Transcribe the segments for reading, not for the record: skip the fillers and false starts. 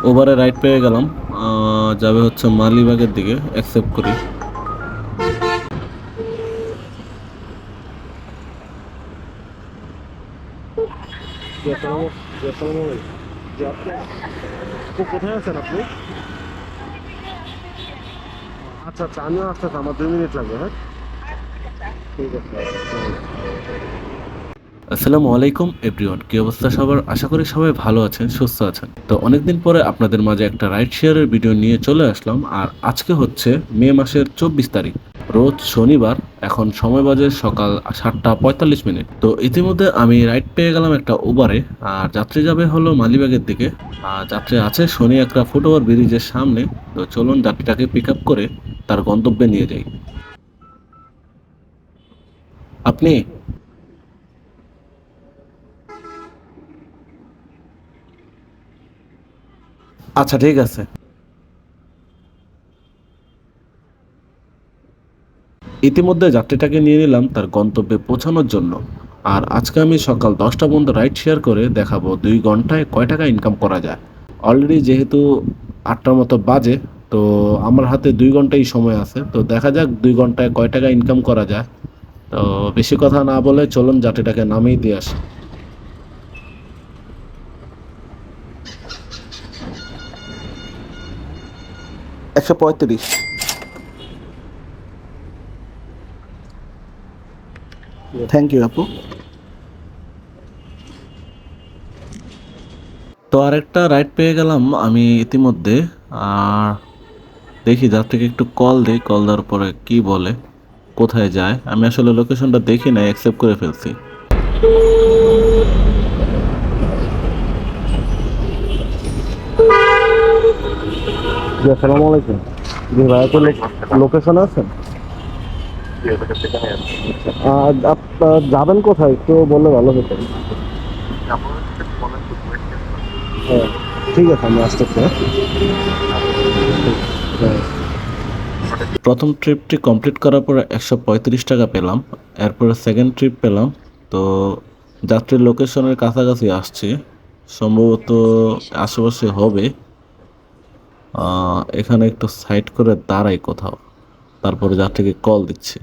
ওভারে রাইড পেয়ে গেলাম। যাবে হচ্ছে মালিবাগের দিকে, অ্যাকসেপ্ট করি। কোথায় আছেন আপনি? আচ্ছা আচ্ছা, আমিও আসতেছি, আমার 2 মিনিট লাগবে। হ্যাঁ, ঠিক আছে। আসসালামু আলাইকুম এভরিওয়ান, কি অবস্থা সবার? আশা করি সবাই ভালো আছেন, সুস্থ আছেন। তো অনেকদিন পরে আপনাদের মাঝে একটা রাইড শেয়ারের ভিডিও নিয়ে চলে আসলাম। আর আজকে হচ্ছে মে মাসের 24 তারিখ, রোজ শনিবার। এখন সময় বাজে সকাল 7টা 45 মিনিট। তো ইতিমধ্যে আমি রাইড পেয়ে গেলাম একটা উবারে। আর যাত্রী যাবে হলো মালিবাগের দিকে। আর যাত্রী আছে শনি একটা ফুটওভার ব্রিজের সামনে। তো চলুন যাত্রীটাকে পিক আপ করে তার গন্তব্যে নিয়ে যাই। আপনি? আচ্ছা, ঠিক আছে। ইতিমধ্যে যাত্রীটাকে নিয়ে নিলাম তার গন্তব্যে পৌঁছানোর জন্য। আর আজকে আমি সকাল 10টা পর্যন্ত রাইড শেয়ার করে দেখাবো 2 ঘন্টায় কয় টাকা ইনকাম করা যায়। অলরেডি যেহেতু 8টার মতো বাজে, তো আমার হাতে 2 ঘন্টাই সময় আছে। তো দেখা যাক 2 ঘন্টায় কয় টাকা ইনকাম করা যায়। তো বেশি কথা না বলে চলুন যাত্রীটাকে নামিয়ে দিয়ে আসি। 135। থ্যাংক ইউ আপু। তো আরেকটা রাইড পেয়ে গেলাম আমি ইতিমধ্যে। আর দেখি যাত্রীকে একটু কল দিই, কল দেওয়ার পরে কি বলে, কোথায় যায়। আমি আসলে লোকেশনটা দেখি না, অ্যাকসেপ্ট করে ফেলছি। জি, আসসালামু আলাইকুম। জি ভাইয়া, তো লোকেশনে আছেন? যাবেন কোথায় একটু বললে ভালো হতো। হ্যাঁ, ঠিক আছে, আমি আসতেছি। হ্যাঁ। প্রথম ট্রিপটি কমপ্লিট করার পরে 135 টাকা পেলাম। এরপরে সেকেন্ড ট্রিপ পেলাম। তো যাত্রীর লোকেশনের কাছাকাছি আসছে, সম্ভবত আশেপাশে হবে। এখানে একটু সাইড করে দাঁড়াই কোথাও, তারপরে যাত্রীকে কল দিচ্ছি।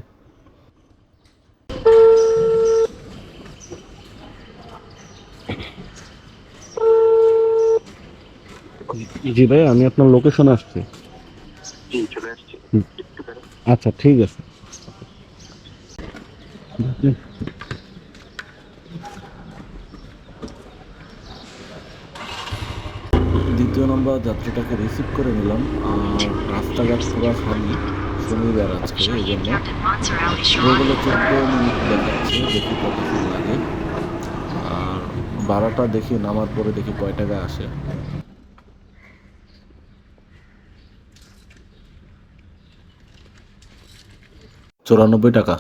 জি ভাই, আমি আপনার লোকেশনে আসছি। হুম, আচ্ছা, ঠিক আছে। দ্বিতীয় নম্বর যাত্রীটাকে রিসিভ করে নিলাম। আর রাস্তাঘাট পুরো খালি, শনিবার আজকে, এই জন্য গুগলে 14 মিনিট দেখাচ্ছে, দেখি কতক্ষণ লাগে। আর ভাড়াটা দেখি নামার পরে দেখি কয় টাকা আসে। 94 টাকা।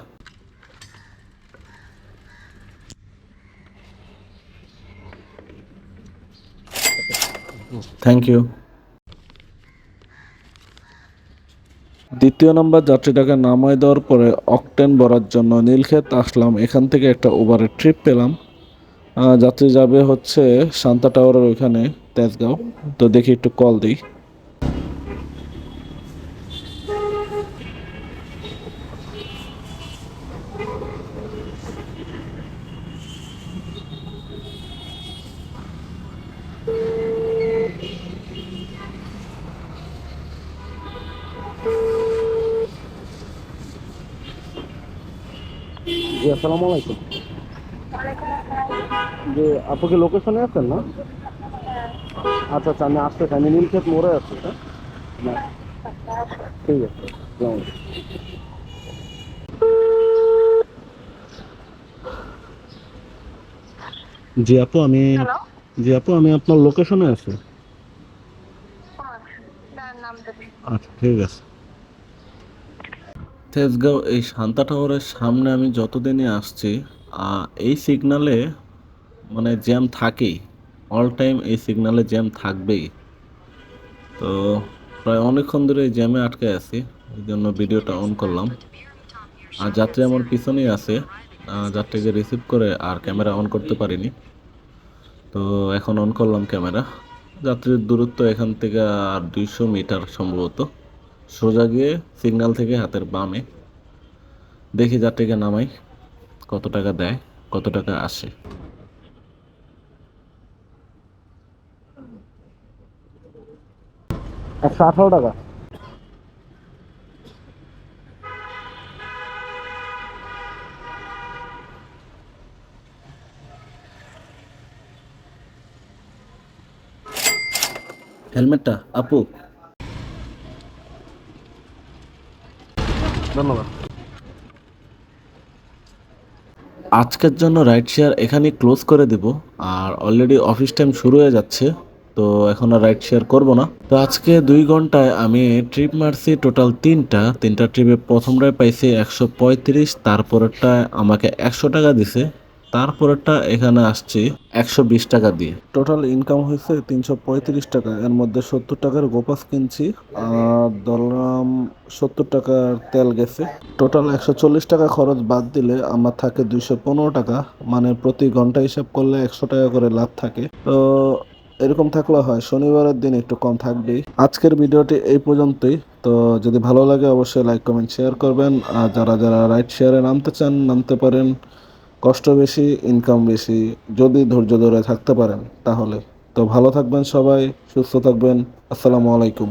Thank you. দ্বিতীয় নম্বর যাত্রীটাকে নামায় দেওয়ার পরে অকটেন ভরার জন্য নীলক্ষেত আসলাম। এখান থেকে একটা ওভারের ট্রিপ পেলাম। যাত্রী যাবে হচ্ছে শান্তা টাওয়ারের ওইখানে, তেজগাঁও। তো দেখি একটু কল দিই। জি, আসসালামু আলাইকুম। যে আপু কি লোকেশনে আছেন না? আচ্ছা আচ্ছা, আমি আসতেছি, আমি নীলক্ষেত মোড়ে আছি। হ্যাঁ, না, ঠিক আছে, আসসালামু আলাইকুম। জি আপু, আমি হ্যালো। জি আপু, আমি আপনার লোকেশনে আছি। নামটা দিন। আচ্ছা, ঠিক আছে। তেজগাঁও এই শান্তা টাওয়ারের সামনে আমি যতদিনই আসছি, এই সিগনালে মানে জ্যাম থাকেই। অল টাইম এই সিগনালে জ্যাম থাকবেই। তো প্রায় অনেকক্ষণ ধরে এই জ্যামে আটকে আছি, এই জন্য ভিডিওটা অন করলাম। আর যাত্রী আমার পিছনেই আছে। যাত্রীকে রিসিভ করে আর ক্যামেরা অন করতে পারিনি। তো এখন অন করলাম ক্যামেরা। যাত্রীর দূরত্ব এখান থেকে আর 200 মিটার সম্ভবত। সোজা গিয়ে সিগন্যাল থেকে হাতের বামে। দেখি যাত্রীকে নামাই, কত টাকা দেয়, কত টাকা আসে। 118 টাকা। হেলমেটটা আপু। ধন্যবাদ। আজকের জন্য রাইড শেয়ার এখানেই ক্লোজ করে দেব। আর অলরেডি অফিস টাইম শুরু হয়ে যাচ্ছে, তো এখন আর রাইড শেয়ার করবো না। তো আজকে 2 ঘন্টায় আমি ট্রিপ মারছি টোটাল তিনটা ট্রিপে প্রথমটায় পাইছি 135, তারপরেরটায় আমাকে 100 টাকা দিছে, তারপরেরটা এখানে আসছি 120 টাকা দিয়ে। টোটাল ইনকাম হয়েছে 335 টাকা। এর মধ্যে 70 টাকার গোপাস কিনছি, আর ধরলাম 70 টাকার তেল গেছে। টোটাল 140 টাকা খরচ বাদ দিলে আমার থাকে 215 টাকা। মানে প্রতি ঘন্টা হিসাব করলে 100 টাকা করে লাভ থাকে। তো এরকম থাকলে হয়, শনিবারের দিন একটু কম থাকবেই। আজকের ভিডিওটি এই পর্যন্তই। তো যদি ভালো লাগে অবশ্যই লাইক কমেন্ট শেয়ার করবেন। আর যারা যারা রাইড শেয়ারে নামতে চান নামতে পারেন। কষ্ট বেশি, ইনকাম বেশি, যদি ধৈর্য ধরে থাকতে পারেন তাহলে। তো ভালো থাকবেন সবাই, সুস্থ থাকবেন। আসসালামু আলাইকুম।